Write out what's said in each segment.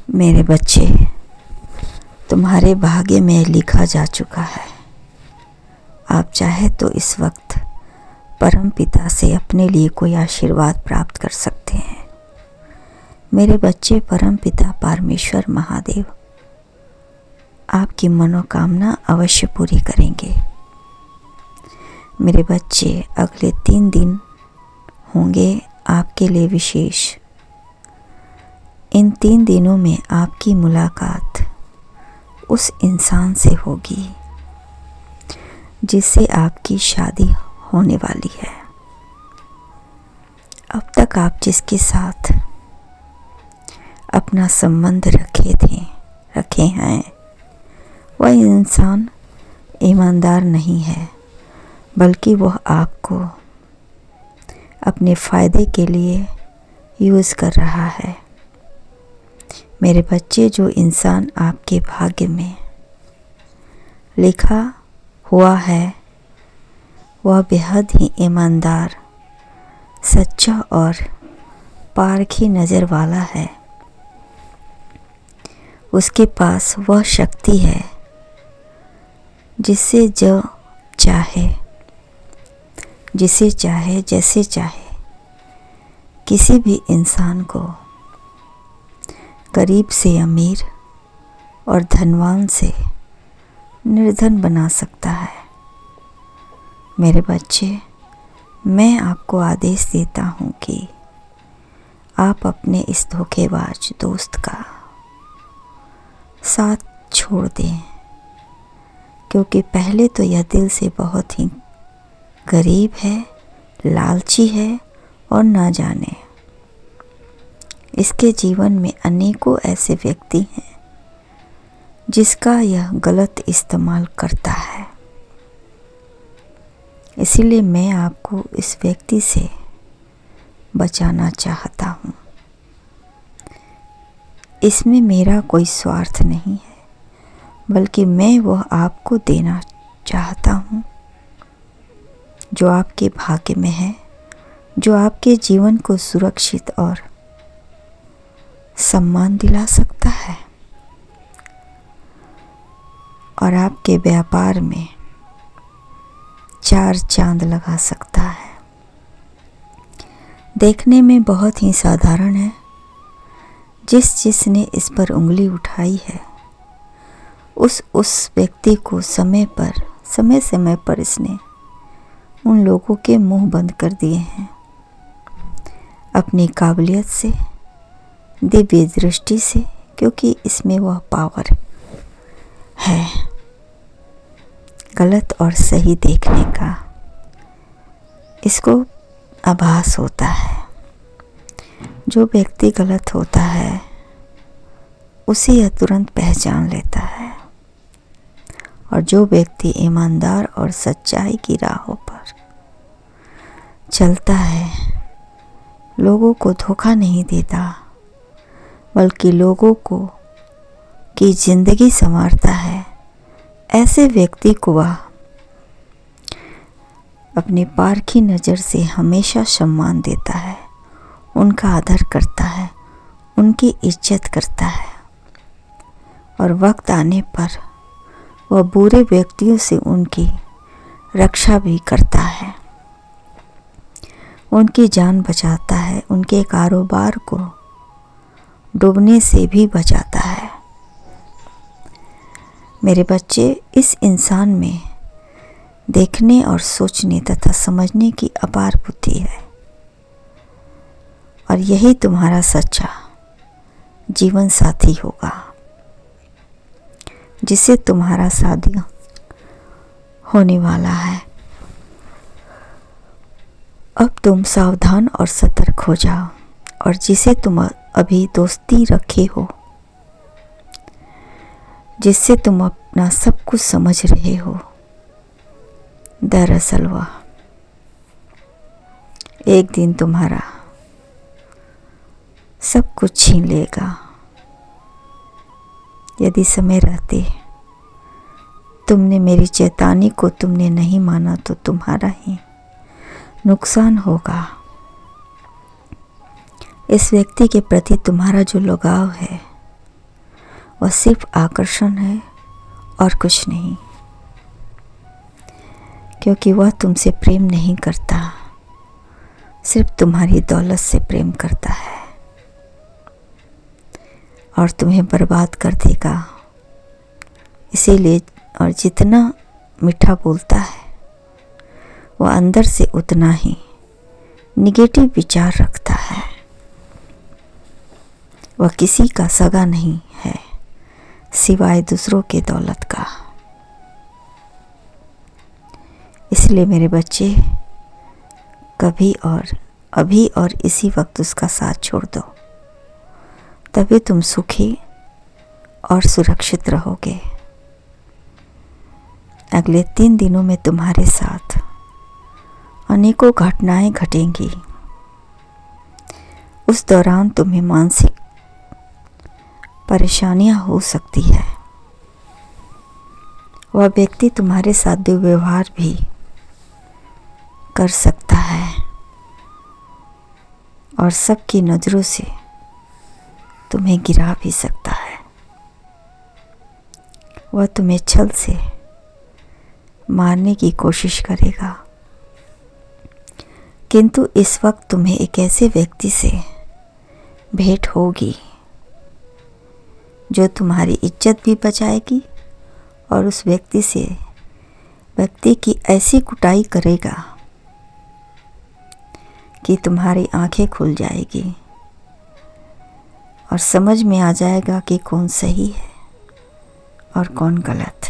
मेरे बच्चे, तुम्हारे भाग्य में लिखा जा चुका है। आप चाहे तो इस वक्त परम पिता से अपने लिए कोई आशीर्वाद प्राप्त कर सकते हैं। मेरे बच्चे, परम पिता परमेश्वर महादेव आपकी मनोकामना अवश्य पूरी करेंगे। मेरे बच्चे, अगले 3 दिन होंगे आपके लिए विशेष। इन 3 दिनों में आपकी मुलाकात उस इंसान से होगी जिससे आपकी शादी होने वाली है। अब तक आप जिसके साथ अपना संबंध रखे हैं, वह इंसान ईमानदार नहीं है, बल्कि वह आपको अपने फ़ायदे के लिए यूज़ कर रहा है। मेरे बच्चे, जो इंसान आपके भाग्य में लिखा हुआ है वह बेहद ही ईमानदार, सच्चा और पारखी नज़र वाला है। उसके पास वह शक्ति है जिसे जैसे चाहे किसी भी इंसान को गरीब से अमीर और धनवान से निर्धन बना सकता है। मेरे बच्चे, मैं आपको आदेश देता हूँ कि आप अपने इस धोखेबाज दोस्त का साथ छोड़ दें, क्योंकि पहले तो यह दिल से बहुत ही गरीब है, लालची है और ना जाने इसके जीवन में अनेकों ऐसे व्यक्ति हैं जिसका यह गलत इस्तेमाल करता है। इसीलिए मैं आपको इस व्यक्ति से बचाना चाहता हूँ। इसमें मेरा कोई स्वार्थ नहीं है, बल्कि मैं वह आपको देना चाहता हूँ जो आपके भाग्य में है, जो आपके जीवन को सुरक्षित और सम्मान दिला सकता है और आपके व्यापार में 4 चांद लगा सकता है। देखने में बहुत ही साधारण है। जिसने इस पर उंगली उठाई है उस व्यक्ति को समय समय पर इसने उन लोगों के मुंह बंद कर दिए हैं। अपनी काबिलियत से, दिव्य दृष्टि से, क्योंकि इसमें वह पावर है गलत और सही देखने का। इसको आभास होता है। जो व्यक्ति गलत होता है उसे यह तुरंत पहचान लेता है, और जो व्यक्ति ईमानदार और सच्चाई की राहों पर चलता है, लोगों को धोखा नहीं देता, बल्कि लोगों की जिंदगी संवारता है, ऐसे व्यक्ति को वह अपनी पारखी नज़र से हमेशा सम्मान देता है, उनका आदर करता है, उनकी इज्जत करता है, और वक्त आने पर वह बुरे व्यक्तियों से उनकी रक्षा भी करता है, उनकी जान बचाता है, उनके कारोबार को डूबने से भी बचाता है। मेरे बच्चे, इस इंसान में देखने और सोचने तथा समझने की अपार बुद्धि है, और यही तुम्हारा सच्चा जीवन साथी होगा जिससे तुम्हारा शादी होने वाला है। अब तुम सावधान और सतर्क हो जाओ, और जिसे तुम अभी दोस्ती रखे हो, जिससे तुम अपना सब कुछ समझ रहे हो, दरअसल वह एक दिन तुम्हारा सब कुछ छीन लेगा। यदि समय रहते तुमने मेरी चेतावनी को तुमने नहीं माना तो तुम्हारा ही नुकसान होगा। इस व्यक्ति के प्रति तुम्हारा जो लगाव है वह सिर्फ आकर्षण है और कुछ नहीं, क्योंकि वह तुमसे प्रेम नहीं करता, सिर्फ तुम्हारी दौलत से प्रेम करता है और तुम्हें बर्बाद कर देगा। इसीलिए और जितना मीठा बोलता है वह अंदर से उतना ही निगेटिव विचार रखता है। वह किसी का सगा नहीं है सिवाय दूसरों के दौलत का। इसलिए मेरे बच्चे, कभी और अभी और इसी वक्त उसका साथ छोड़ दो, तभी तुम सुखी और सुरक्षित रहोगे। अगले 3 दिनों में तुम्हारे साथ अनेकों घटनाएं घटेंगी। उस दौरान तुम्हें मानसिक परेशानियां हो सकती है। वह व्यक्ति तुम्हारे साथ दुर्व्यवहार भी कर सकता है और सबकी नज़रों से तुम्हें गिरा भी सकता है। वह तुम्हें छल से मारने की कोशिश करेगा, किंतु इस वक्त तुम्हें एक ऐसे व्यक्ति से भेंट होगी जो तुम्हारी इज्जत भी बचाएगी और उस व्यक्ति की ऐसी कुटाई करेगा कि तुम्हारी आंखें खुल जाएगी और समझ में आ जाएगा कि कौन सही है और कौन गलत।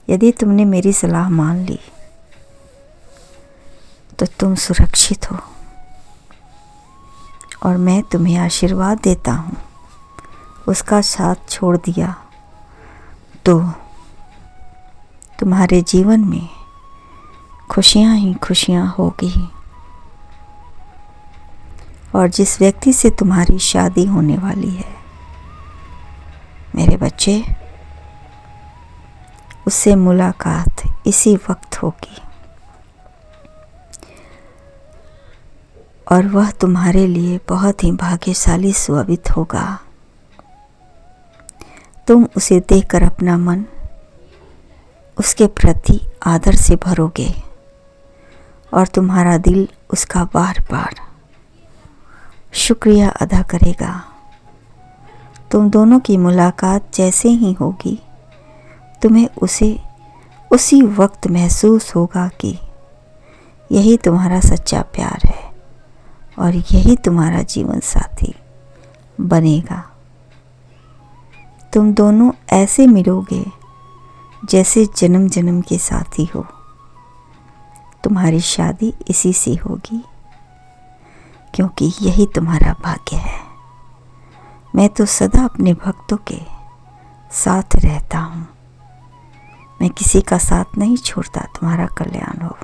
यदि तुमने मेरी सलाह मान ली तो तुम सुरक्षित हो और मैं तुम्हें आशीर्वाद देता हूँ। उसका साथ छोड़ दिया तो तुम्हारे जीवन में खुशियाँ ही खुशियाँ होगी और जिस व्यक्ति से तुम्हारी शादी होने वाली है मेरे बच्चे, उससे मुलाकात इसी वक्त होगी और वह तुम्हारे लिए बहुत ही भाग्यशाली साबित होगा। तुम उसे देखकर अपना मन उसके प्रति आदर से भरोगे और तुम्हारा दिल उसका बार बार शुक्रिया अदा करेगा। तुम दोनों की मुलाकात जैसे ही होगी तुम्हें उसी वक्त महसूस होगा कि यही तुम्हारा सच्चा प्यार है और यही तुम्हारा जीवन साथी बनेगा। तुम दोनों ऐसे मिलोगे जैसे जन्म जन्म के साथी हो। तुम्हारी शादी इसी से होगी क्योंकि यही तुम्हारा भाग्य है। मैं तो सदा अपने भक्तों के साथ रहता हूँ। मैं किसी का साथ नहीं छोड़ता। तुम्हारा कल्याण हो।